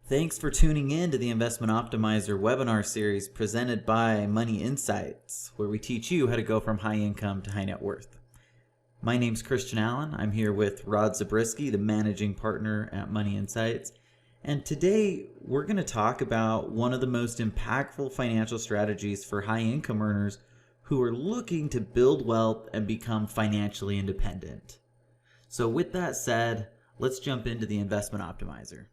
Thanks for tuning in to the Investment Optimizer webinar series presented by Money Insights, where we teach you how to go from high income to high net worth. My name's Christian Allen. I'm here with Rod Zabriskie, the managing partner at Money Insights. And today we're going to talk about one of the most impactful financial strategies for high income earners who are looking to build wealth and become financially independent. So with that said, let's jump into the Investment Optimizer.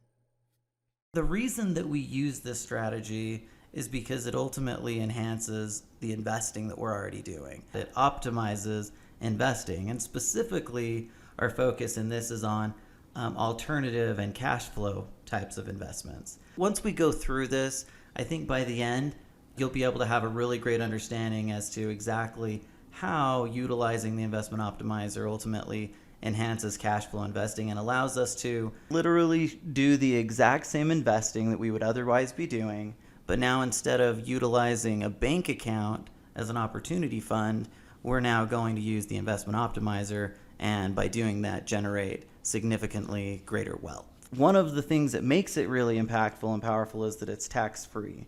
The reason that we use this strategy is because it ultimately enhances the investing that we're already doing. It optimizes investing, and specifically our focus in this is on alternative and cash flow types of investments. Once we go through this, I think by the end, you'll be able to have a really great understanding as to exactly how utilizing the Investment Optimizer ultimately enhances cash flow investing and allows us to literally do the exact same investing that we would otherwise be doing, but now instead of utilizing a bank account as an opportunity fund, we're now going to use the Investment Optimizer, and by doing that generate significantly greater wealth. One of the things that makes it really impactful and powerful is that it's tax-free.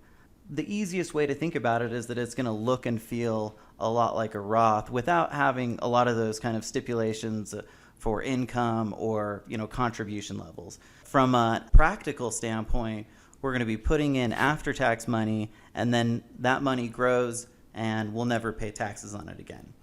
The easiest way to think about it is that it's going to look and feel a lot like a Roth without having a lot of those kind of stipulations for income or contribution levels. From a practical standpoint, we're going to be putting in after-tax money, and then that money grows and we'll never pay taxes on it again.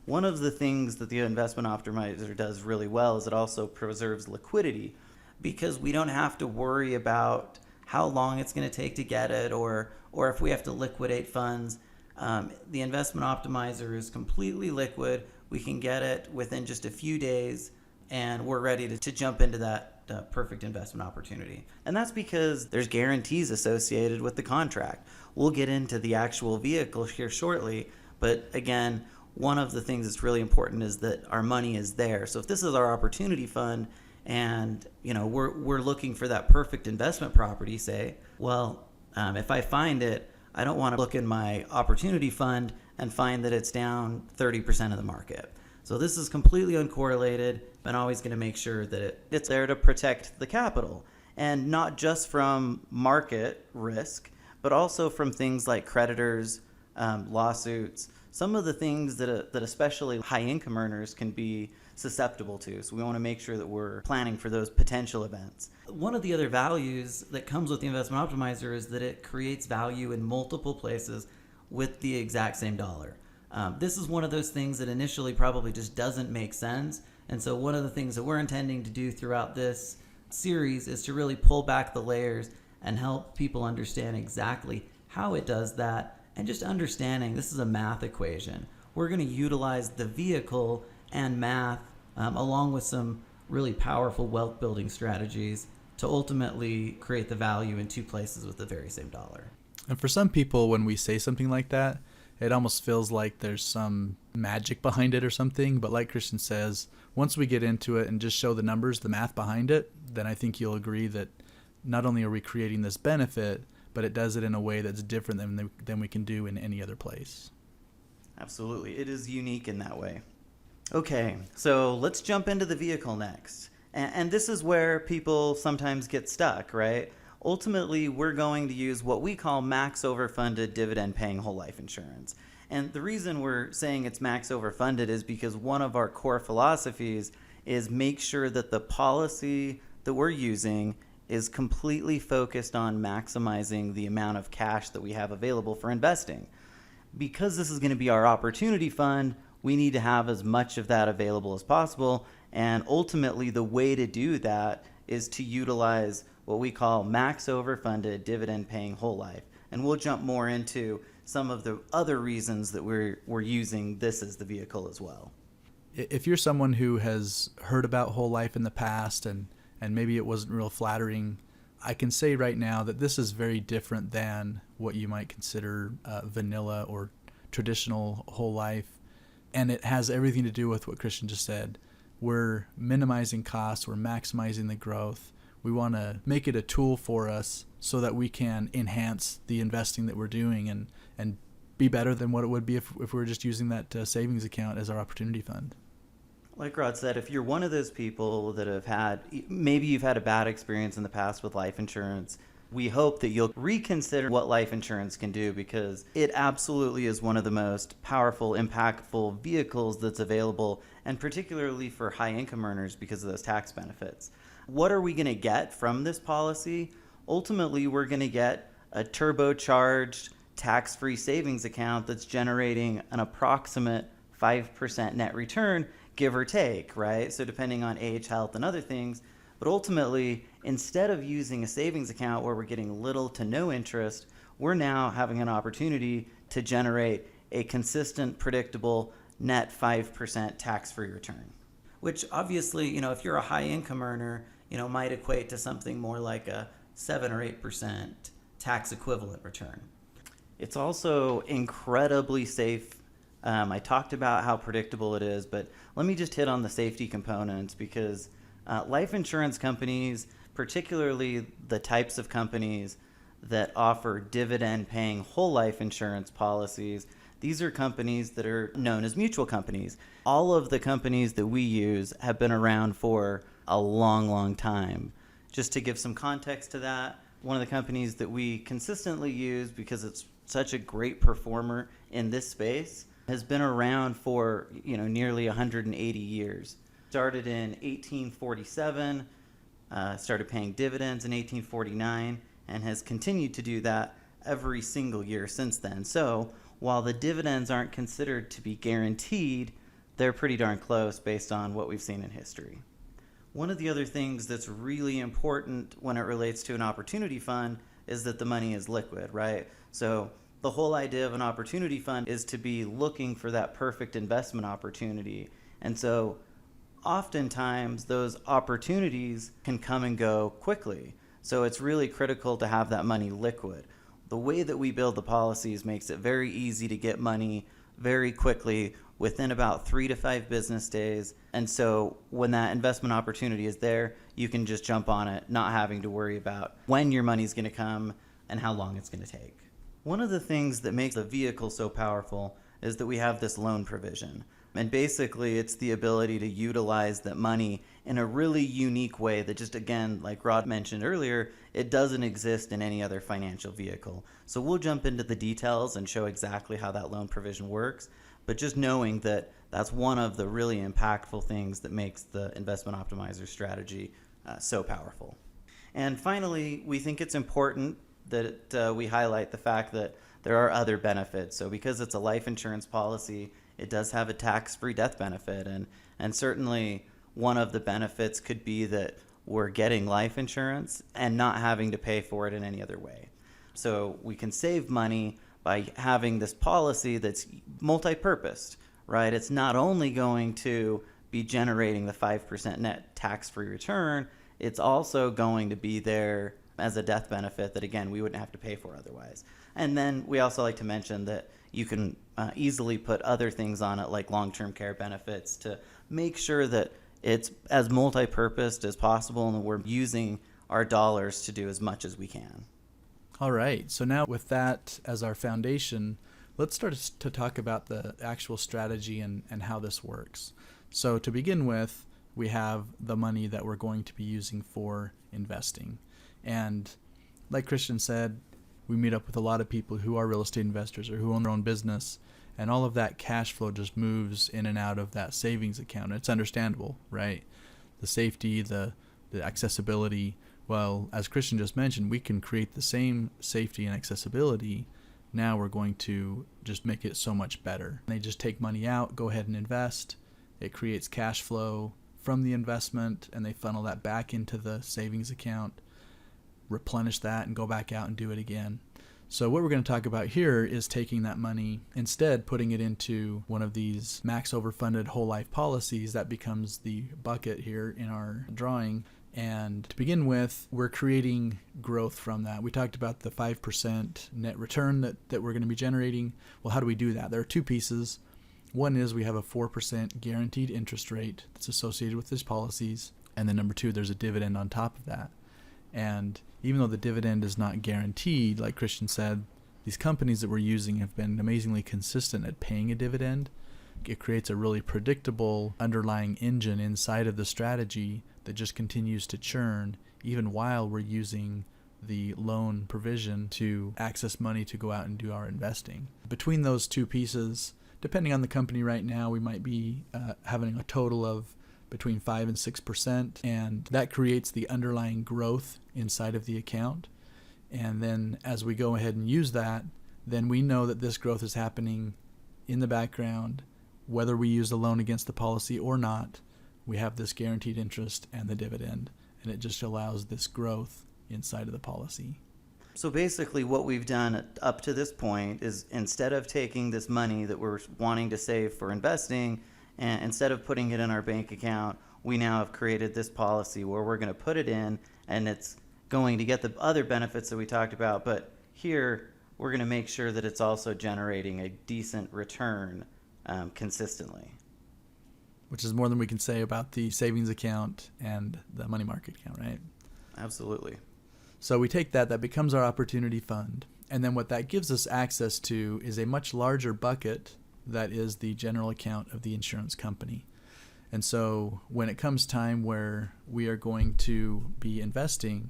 One of the things that the Investment Optimizer does really well is it also preserves liquidity, because we don't have to worry about how long it's going to take to get it or if we have to liquidate funds. The Investment Optimizer is completely liquid. We can get it within just a few days, and we're ready to jump into that perfect investment opportunity. And that's because there's guarantees associated with the contract. We'll get into the actual vehicle here shortly, but again, one of the things that's really important is that our money is there. So if this is our opportunity fund and we're looking for that perfect investment property, say, if I find it, I don't want to look in my opportunity fund and find that it's down 30% of the market. So this is completely uncorrelated, but I'm always going to make sure that it's there to protect the capital, and not just from market risk, but also from things like creditors, lawsuits, some of the things that especially high income earners can be susceptible to. So we want to make sure that we're planning for those potential events. One of the other values that comes with the Investment Optimizer is that it creates value in multiple places with the exact same dollar. This is one of those things that initially probably just doesn't make sense. And so one of the things that we're intending to do throughout this series is to really pull back the layers and help people understand exactly how it does that, and just understanding this is a math equation. We're going to utilize the vehicle and math along with some really powerful wealth building strategies to ultimately create the value in two places with the very same dollar. And for some people, when we say something like that, it almost feels like there's some magic behind it or something. But like Christian says, once we get into it and just show the numbers, the math behind it, then I think you'll agree that not only are we creating this benefit, but it does it in a way that's different than we can do in any other place. Absolutely. It is unique in that way. Okay, so let's jump into the vehicle next. And this is where people sometimes get stuck, right? Ultimately, we're going to use what we call max overfunded dividend-paying whole life insurance. And the reason we're saying it's max overfunded is because one of our core philosophies is make sure that the policy that we're using is completely focused on maximizing the amount of cash that we have available for investing. Because this is going to be our opportunity fund, we need to have as much of that available as possible. And ultimately, the way to do that is to utilize what we call max overfunded dividend-paying whole life. And we'll jump more into some of the other reasons that we're using this as the vehicle as well. If you're someone who has heard about whole life in the past and maybe it wasn't real flattering, I can say right now that this is very different than what you might consider vanilla or traditional whole life. And it has everything to do with what Christian just said. We're minimizing costs, we're maximizing the growth. We want to make it a tool for us so that we can enhance the investing that we're doing and be better than what it would be if we were just using that savings account as our opportunity fund. Like Rod said, if you're one of those people that have maybe you've had a bad experience in the past with life insurance, We hope that you'll reconsider what life insurance can do, because it absolutely is one of the most powerful, impactful vehicles that's available, and particularly for high income earners because of those tax benefits. What are we going to get from this policy? Ultimately, we're going to get a turbocharged tax-free savings account that's generating an approximate 5% net return, give or take, right? So depending on age, health, and other things. But ultimately, instead of using a savings account where we're getting little to no interest, we're now having an opportunity to generate a consistent, predictable net 5% tax-free return. Which obviously, if you're a high income earner, might equate to something more like a 7 or 8% tax equivalent return. It's also incredibly safe. I talked about how predictable it is, but let me just hit on the safety components, because life insurance companies, particularly the types of companies that offer dividend-paying whole life insurance policies, these are companies that are known as mutual companies. All of the companies that we use have been around for a long, long time. Just to give some context to that, one of the companies that we consistently use, because it's such a great performer in this space, has been around for nearly 180 years. Started in 1847, started paying dividends in 1849, and has continued to do that every single year since then. So while the dividends aren't considered to be guaranteed, they're pretty darn close based on what we've seen in history. One of the other things that's really important when it relates to an opportunity fund is that the money is liquid, right? So the whole idea of an opportunity fund is to be looking for that perfect investment opportunity. And so oftentimes those opportunities can come and go quickly. So it's really critical to have that money liquid. The way that we build the policies makes it very easy to get money very quickly within about 3 to 5 business days. And so when that investment opportunity is there, you can just jump on it, not having to worry about when your money's going to come and how long it's going to take. One of the things that makes the vehicle so powerful is that we have this loan provision. And basically, it's the ability to utilize that money in a really unique way that just, again, like Rod mentioned earlier, it doesn't exist in any other financial vehicle. So we'll jump into the details and show exactly how that loan provision works. But just knowing that that's one of the really impactful things that makes the investment optimizer strategy so powerful. And finally, we think it's important that we highlight the fact that there are other benefits. So because it's a life insurance policy, it does have a tax-free death benefit. And certainly one of the benefits could be that we're getting life insurance and not having to pay for it in any other way. So we can save money by having this policy that's multi-purposed, right? It's not only going to be generating the 5% net tax-free return, it's also going to be there as a death benefit that, again, we wouldn't have to pay for otherwise. And then we also like to mention that you can easily put other things on it, like long-term care benefits, to make sure that it's as multi-purposed as possible and that we're using our dollars to do as much as we can. All right. So now with that as our foundation, let's start to talk about the actual strategy and how this works. So to begin with, we have the money that we're going to be using for investing. And like Christian said, we meet up with a lot of people who are real estate investors or who own their own business, and all of that cash flow just moves in and out of that savings account. It's understandable, right? The safety, the accessibility. Well, as Christian just mentioned, we can create the same safety and accessibility. Now we're going to just make it so much better. They just take money out, go ahead and invest. It creates cash flow from the investment, and they funnel that back into the savings account, replenish that, and go back out and do it again. So what we're going to talk about here is taking that money, instead putting it into one of these max overfunded whole life policies. That becomes the bucket here in our drawing. And to begin with, we're creating growth from that. We talked about the 5% net return that we're going to be generating. Well, how do we do that? There are two pieces. One is we have a 4% guaranteed interest rate that's associated with these policies. And then number two, there's a dividend on top of that. And even though the dividend is not guaranteed, like Christian said, these companies that we're using have been amazingly consistent at paying a dividend. It creates a really predictable underlying engine inside of the strategy that just continues to churn even while we're using the loan provision to access money to go out and do our investing. Between those two pieces, depending on the company right now, we might be having a total of between 5 and 6%, and that creates the underlying growth inside of the account. And then as we go ahead and use that, then we know that this growth is happening in the background, whether we use the loan against the policy or not. We have this guaranteed interest and the dividend, and it just allows this growth inside of the policy. So basically what we've done up to this point is, instead of taking this money that we're wanting to save for investing, and instead of putting it in our bank account, we now have created this policy where we're going to put it in, and it's going to get the other benefits that we talked about. But here, we're going to make sure that it's also generating a decent return consistently. Which is more than we can say about the savings account and the money market account, right? Absolutely. So we take that becomes our opportunity fund. And then what that gives us access to is a much larger bucket that is the general account of the insurance company. And so when it comes time where we are going to be investing,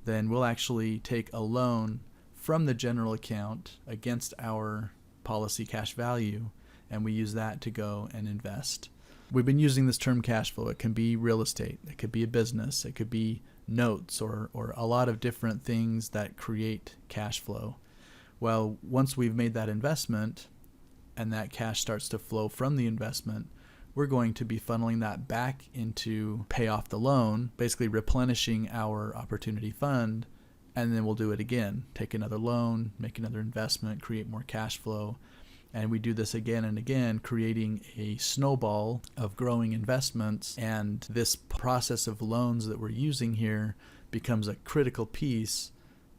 then we'll actually take a loan from the general account against our policy cash value, and we use that to go and invest. We've been using this term cash flow. It can be real estate, it could be a business, it could be notes, or a lot of different things that create cash flow. Well, once we've made that investment and that cash starts to flow from the investment, we're going to be funneling that back into pay off the loan, basically replenishing our opportunity fund, and then we'll do it again. Take another loan, make another investment, create more cash flow. And we do this again and again, creating a snowball of growing investments. And this process of loans that we're using here becomes a critical piece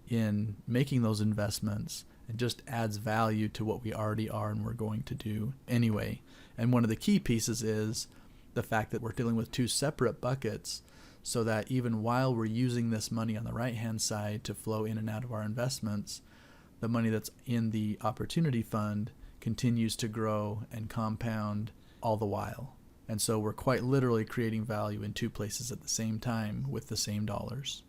in making those investments, and just adds value to what we already are and we're going to do anyway. And one of the key pieces is the fact that we're dealing with two separate buckets, so that even while we're using this money on the right-hand side to flow in and out of our investments, the money that's in the opportunity fund continues to grow and compound all the while. And so we're quite literally creating value in two places at the same time with the same dollars.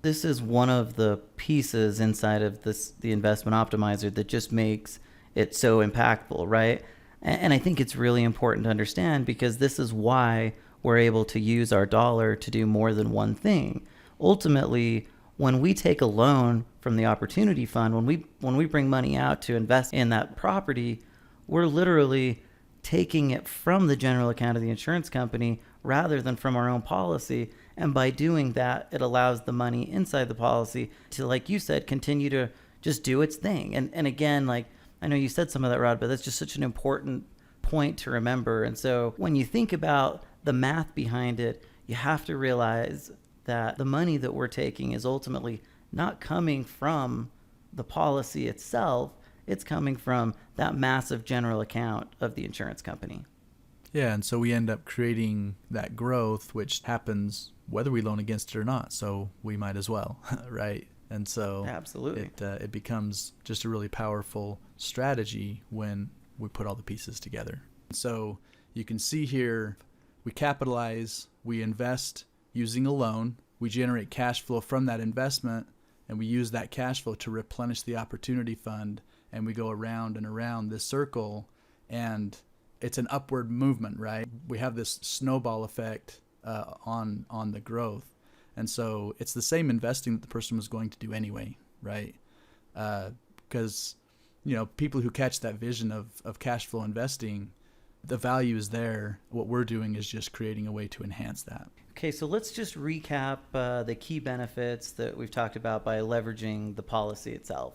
This is one of the pieces inside of the investment optimizer that just makes it so impactful, right? And I think it's really important to understand, because this is why we're able to use our dollar to do more than one thing. Ultimately, when we take a loan from the opportunity fund, when we bring money out to invest in that property, we're literally taking it from the general account of the insurance company rather than from our own policy. And by doing that, it allows the money inside the policy to, like you said, continue to just do its thing. And again, like, I know you said some of that, Rod, but that's just such an important point to remember. And so when you think about the math behind it, you have to realize that the money that we're taking is ultimately not coming from the policy itself. It's coming from that massive general account of the insurance company. Yeah, and so we end up creating that growth, which happens whether we loan against it or not. So we might as well, right? And so absolutely, it becomes just a really powerful strategy when we put all the pieces together. So you can see here, we capitalize, we invest using a loan, we generate cash flow from that investment, and we use that cash flow to replenish the opportunity fund, and we go around and around this circle, and it's an upward movement, right? We have this snowball effect on the growth. And so it's the same investing that the person was going to do anyway, right? Because, people who catch that vision of cash flow investing, the value is there. What we're doing is just creating a way to enhance that. Okay, so let's just recap the key benefits that we've talked about by leveraging the policy itself.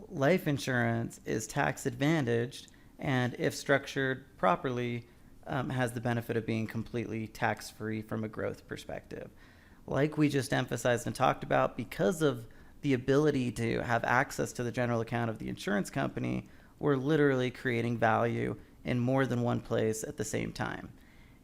Life insurance is tax advantaged, and if structured properly, has the benefit of being completely tax-free from a growth perspective. Like we just emphasized and talked about, because of the ability to have access to the general account of the insurance company, we're literally creating value in more than one place at the same time.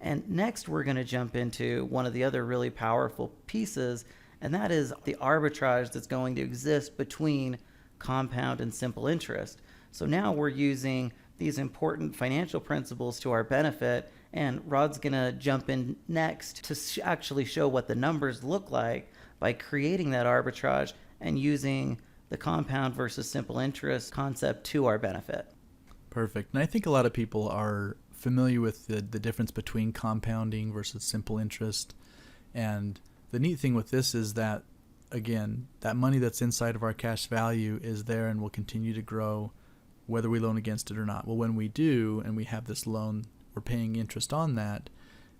And next, we're going to jump into one of the other really powerful pieces, and that is the arbitrage that's going to exist between compound and simple interest. So now we're using these important financial principles to our benefit, and Rod's going to jump in next to actually show what the numbers look like by creating that arbitrage and using the compound versus simple interest concept to our benefit. Perfect. And I think a lot of people are familiar with the difference between compounding versus simple interest. And the neat thing with this is that, again, that money that's inside of our cash value is there and will continue to grow whether we loan against it or not. Well, when we do and we have this loan, we're paying interest on that,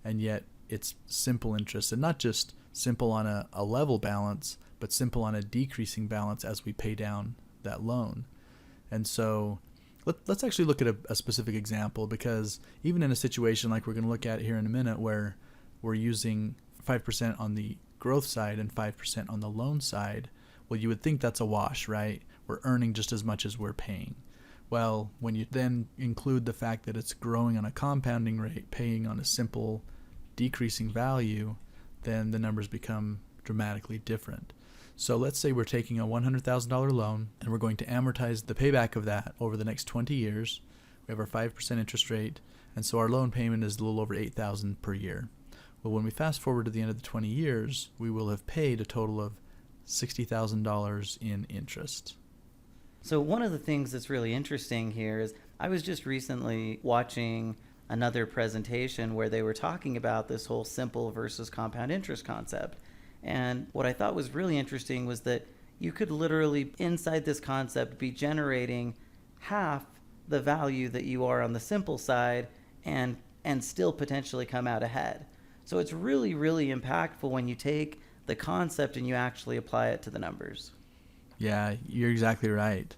and yet it's simple interest, and not just simple on a level balance, but simple on a decreasing balance as we pay down that loan. And so let's actually look at a specific example, because even in a situation like we're going to look at here in a minute where we're using 5% on the growth side and 5% on the loan side, well, you would think that's a wash, right? We're earning just as much as we're paying. Well, when you then include the fact that it's growing on a compounding rate, paying on a simple decreasing value, then the numbers become dramatically different. So let's say we're taking a $100,000 loan and we're going to amortize the payback of that over the next 20 years. We have our 5% interest rate, and so our loan payment is a little over $8,000 per year. Well, when we fast forward to the end of the 20 years, we will have paid a total of $60,000 in interest. So one of the things that's really interesting here is I was just recently watching another presentation where they were talking about this whole simple versus compound interest concept. And what I thought was really interesting was that you could literally, inside this concept, be generating half the value that you are on the simple side and still potentially come out ahead. So it's really, really impactful when you take the concept and you actually apply it to the numbers. Yeah, you're exactly right.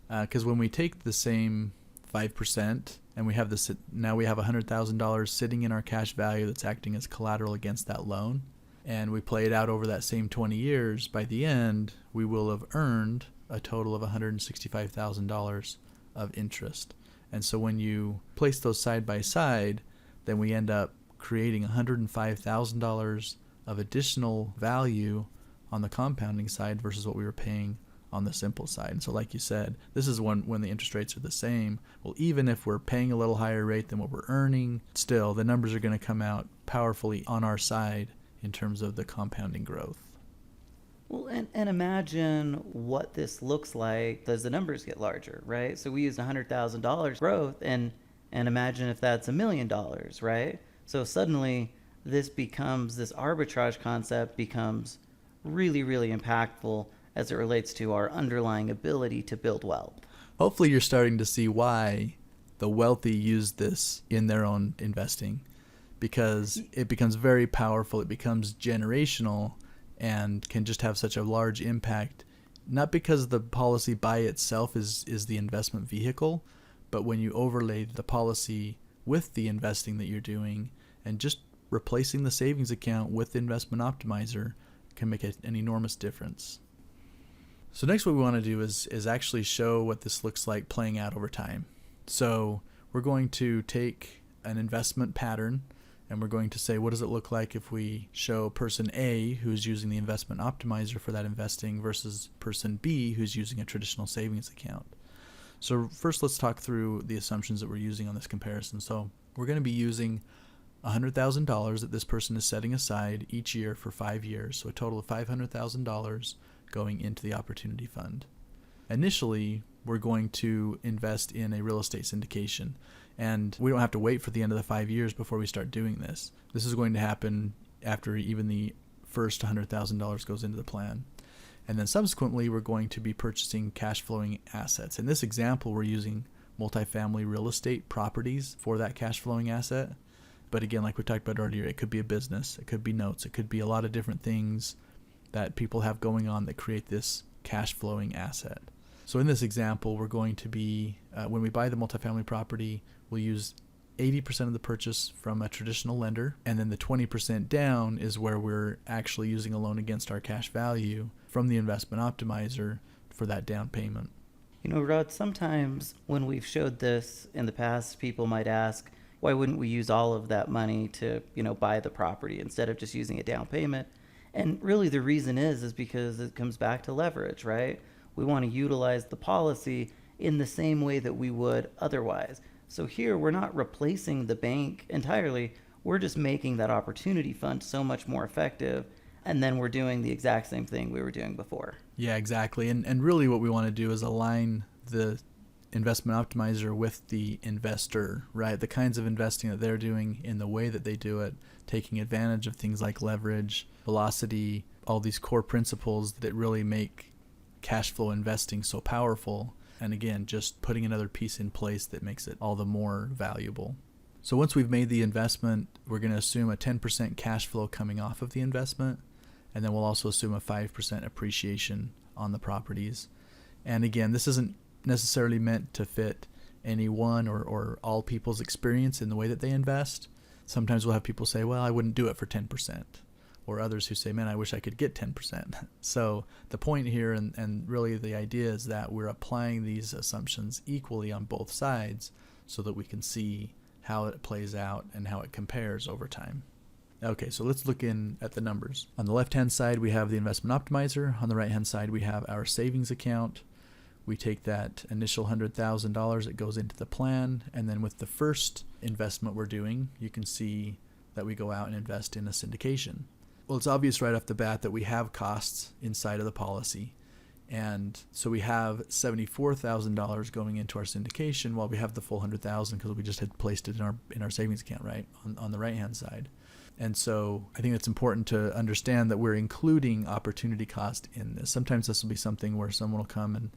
Because when we take the same 5% and we have this, now we have $100,000 sitting in our cash value that's acting as collateral against that loan, and we play it out over that same 20 years, by the end, we will have earned a total of $165,000 of interest. And so when you place those side by side, then we end up creating $105,000 of additional value on the compounding side versus what we were paying on the simple side. And so like you said, this is when the interest rates are the same. Well, even if we're paying a little higher rate than what we're earning, still the numbers are going to come out powerfully on our side in terms of the compounding growth. Well, and imagine what this looks like as the numbers get larger, right? So we used $100,000 growth, and imagine if that's $1 million, right? So suddenly this arbitrage concept becomes really, really impactful as it relates to our underlying ability to build wealth. Hopefully you're starting to see why the wealthy use this in their own investing, because it becomes very powerful, it becomes generational, and can just have such a large impact, not because the policy by itself is the investment vehicle, but when you overlay the policy with the investing that you're doing, and just replacing the savings account with the investment optimizer can make an enormous difference. So next what we want to do is actually show what this looks like playing out over time. So we're going to take an investment pattern and we're going to say, what does it look like if we show person A who's using the investment optimizer for that investing versus person B who's using a traditional savings account. So first let's talk through the assumptions that we're using on this comparison. So we're going to be using $100,000 that this person is setting aside each year for 5 years. So a total of $500,000 going into the opportunity fund. Initially, we're going to invest in a real estate syndication, and we don't have to wait for the end of the 5 years before we start doing this. This is going to happen after even the first $100,000 goes into the plan. And then subsequently, we're going to be purchasing cash flowing assets. In this example, we're using multifamily real estate properties for that cash flowing asset. But again, like we talked about earlier, it could be a business, it could be notes, it could be a lot of different things that people have going on that create this cash flowing asset. So in this example, we're going to be, when we buy the multifamily property, we'll use 80% of the purchase from a traditional lender, and then the 20% down is where we're actually using a loan against our cash value from the investment optimizer for that down payment. You know, Rod, sometimes when we've showed this in the past, people might ask, why wouldn't we use all of that money to, buy the property instead of just using a down payment? And really the reason is because it comes back to leverage, right? We want to utilize the policy in the same way that we would otherwise. So here we're not replacing the bank entirely. We're just making that opportunity fund so much more effective and then we're doing the exact same thing we were doing before. Yeah, exactly. And really what we want to do is align the investment optimizer with the investor, right? The kinds of investing that they're doing in the way that they do it, taking advantage of things like leverage, velocity, all these core principles that really make cash flow investing so powerful. And again, just putting another piece in place that makes it all the more valuable. So once we've made the investment, we're going to assume a 10% cash flow coming off of the investment. And then we'll also assume a 5% appreciation on the properties. And again, this isn't necessarily meant to fit any one or all people's experience in the way that they invest. Sometimes we'll have people say, well, I wouldn't do it for 10%. Or others who say, man, I wish I could get 10%. So the point here and really the idea is that we're applying these assumptions equally on both sides so that we can see how it plays out and how it compares over time. Okay, so let's look in at the numbers. On the left-hand side, we have the investment optimizer. On the right-hand side, we have our savings account. We take that initial $100,000 that goes into the plan, and then with the first investment we're doing, you can see that we go out and invest in a syndication. Well, it's obvious right off the bat that we have costs inside of the policy. And so we have $74,000 going into our syndication while we have the full $100,000 because we just had placed it in our savings account, right, on the right-hand side. And so I think it's important to understand that we're including opportunity cost in this. Sometimes this will be something where someone will come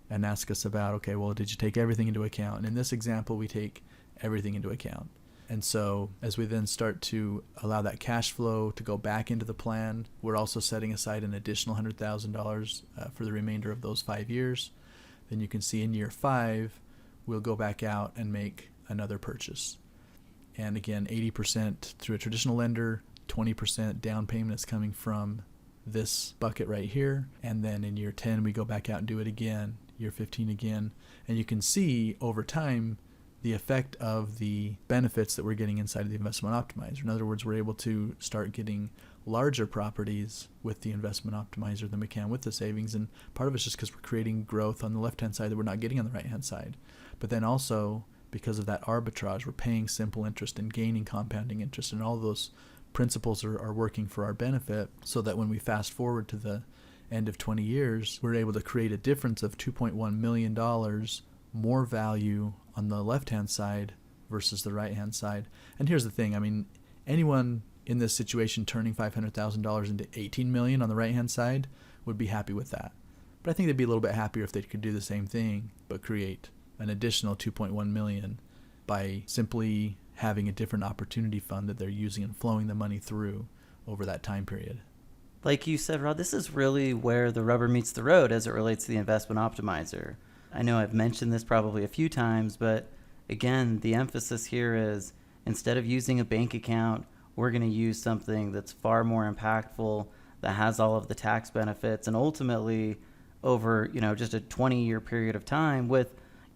and ask us about, okay, well, did you take everything into account? And in this example, we take everything into account. And so as we then start to allow that cash flow to go back into the plan, we're also setting aside an additional $100,000 for the remainder of those 5 years. Then you can see in year 5, we'll go back out and make another purchase. And again, 80% through a traditional lender, 20% down payment is coming from this bucket right here. And then in year 10, we go back out and do it again, year 15 again. And you can see over time the effect of the benefits that we're getting inside of the investment optimizer. In other words, we're able to start getting larger properties with the investment optimizer than we can with the savings. And part of it's just because we're creating growth on the left-hand side that we're not getting on the right-hand side. But then also, because of that arbitrage, we're paying simple interest and gaining compounding interest, and all those principles are working for our benefit, so that when we fast forward to the end of 20 years, we're able to create a difference of $2.1 million more value on the left-hand side versus the right-hand side. And here's the thing, I mean, anyone in this situation turning $500,000 into $18 million on the right-hand side would be happy with that. But I think they'd be a little bit happier if they could do the same thing, but create an additional $2.1 million by simply having a different opportunity fund that they're using and flowing the money through over that time period. Like you said, Rod, this is really where the rubber meets the road as it relates to the investment optimizer. I know I've mentioned this probably a few times, but again, the emphasis here is instead of using a bank account, we're going to use something that's far more impactful, that has all of the tax benefits, and ultimately over, just a 20-year period of time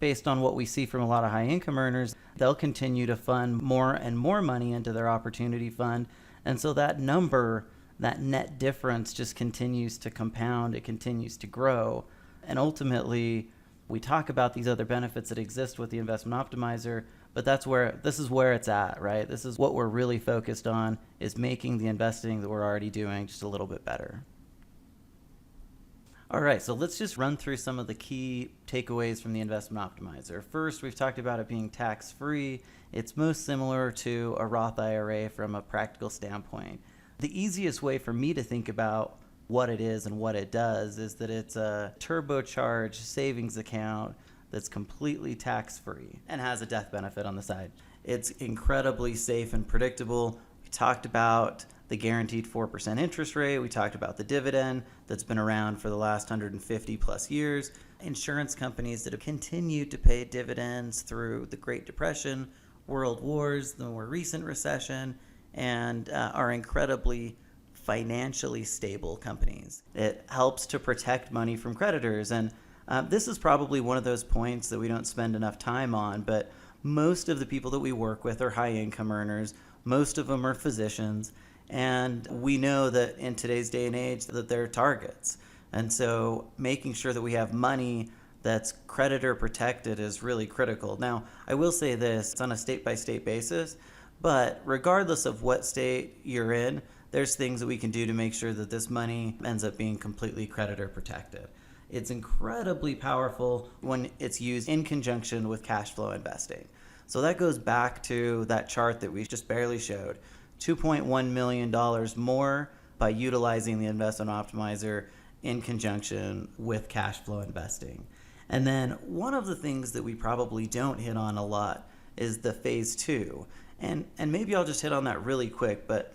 based on what we see from a lot of high income earners, they'll continue to fund more and more money into their opportunity fund. And so that number, that net difference just continues to compound, it continues to grow. And ultimately, we talk about these other benefits that exist with the investment optimizer, but this is where it's at, right? This is what we're really focused on, is making the investing that we're already doing just a little bit better. All right, so let's just run through some of the key takeaways from the investment optimizer. First, we've talked about it being tax-free. It's most similar to a Roth IRA from a practical standpoint. The easiest way for me to think about what it is and what it does is that it's a turbocharged savings account that's completely tax-free and has a death benefit on the side. It's incredibly safe and predictable. We talked about the guaranteed 4% interest rate. We talked about the dividend that's been around for the last 150 plus years. Insurance companies that have continued to pay dividends through the Great Depression, World Wars, the more recent recession, and are incredibly financially stable companies. It helps to protect money from creditors. And this is probably one of those points that we don't spend enough time on, but most of the people that we work with are high income earners. Most of them are physicians. And we know that in today's day and age that they're targets. And so making sure that we have money that's creditor protected is really critical. Now, I will say this, it's on a state-by-state basis, but regardless of what state you're in, there's things that we can do to make sure that this money ends up being completely creditor protected. It's incredibly powerful when it's used in conjunction with cash flow investing. So that goes back to that chart that we just barely showed. $2.1 million more by utilizing the investment optimizer in conjunction with cash flow investing. And then one of the things that we probably don't hit on a lot is the phase two. And maybe I'll just hit on that really quick, but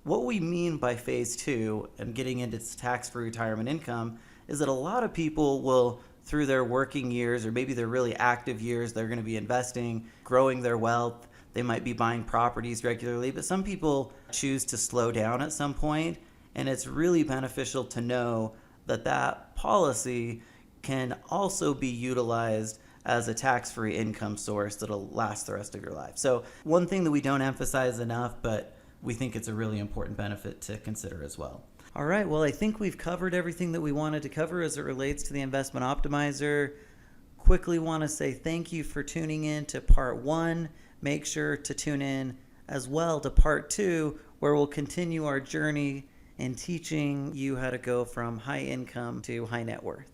what we mean by phase two and getting into tax-free retirement income is that a lot of people will, through their working years or maybe their really active years, they're going to be investing, growing their wealth. They might be buying properties regularly, but some people choose to slow down at some point, and it's really beneficial to know that that policy can also be utilized as a tax-free income source that'll last the rest of your life. So one thing that we don't emphasize enough, but we think it's a really important benefit to consider as well. All right, well, I think we've covered everything that we wanted to cover as it relates to the investment optimizer. Quickly want to say thank you for tuning in to part 1. Make sure to tune in as well to part 2, where we'll continue our journey in teaching you how to go from high income to high net worth.